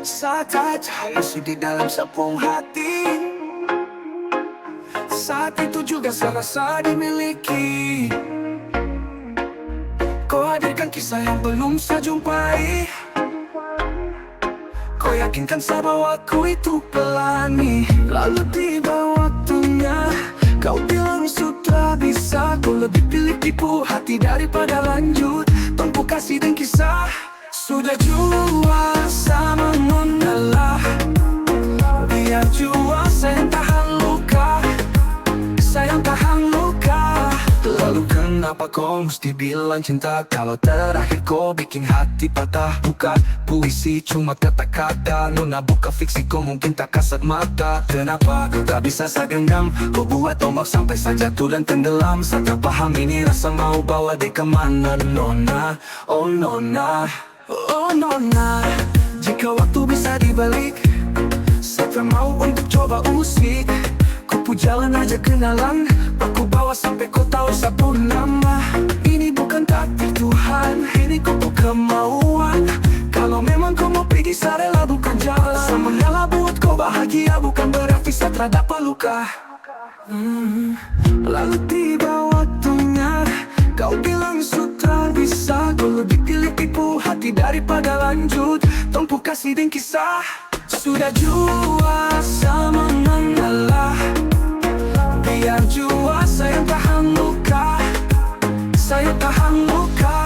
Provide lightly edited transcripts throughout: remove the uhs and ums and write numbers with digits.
Saat cahaya di dalam sepung hati, saat itu juga saya rasa dimiliki. Kau hadirkan kisah yang belum saya jumpai. Kau yakinkan saya bahwa aku itu pelangi. Lalu tiba waktunya, kau bilang sudah bisa. Kau lebih pilih tipu hati daripada lanjut tempuh kasih dan kisah. Sudah jua sama mengalah, biar jua sayang tahan luka, sayang tahan luka. Lalu kenapa kau mesti bilang cinta, kalau terakhir kau bikin hati patah? Bukan puisi cuma kata-kata, nona buka fiksi kau mungkin tak kasat mata. Kenapa kau tak bisa saya genggam? Kau buat ombak sampai saya jatuh dan tenggelam. Saya tak paham ini rasa mau bawa dia kemana, nona. Oh nona, oh nona. Jika waktu bisa dibalik, saya mau untuk coba usik. Kupu jalan aja kenalan, aku bawa sampai kau tahu satu nama. Ini bukan takdir Tuhan, ini kupu kemauan. Kalau memang kau mau pergi, saya rela bukan jalan. Saya mengalah buat kau bahagia, bukan berarti saya tak dapat luka. Lalu tiba waktunya, kau bilang sudah bisa. Kau lebih pilih tipu hati daripada lanjut tempuh kasih dan kisah. Sudah jua sama mengalah, biar jua sayang tahan luka, sayang tahan luka.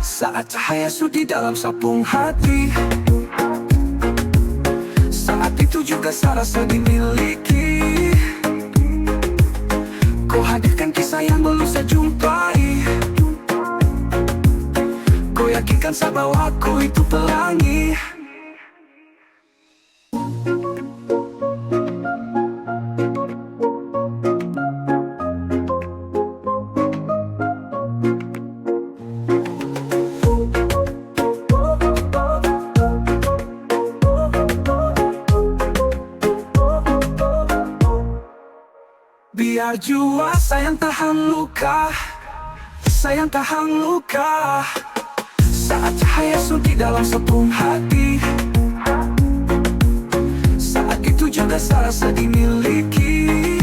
Saat cahaya di dalam sapung hati, saat itu juga saya rasa dimiliki. Kau hadirkan kisah yang belum saya jumpai. Kau yakinkan saya bahwa aku itu pelangi. Biar jua sayang tahan luka, sayang tahan luka. Saat cahaya di dalam sepung hati, saat itu juga saya rasa dimiliki.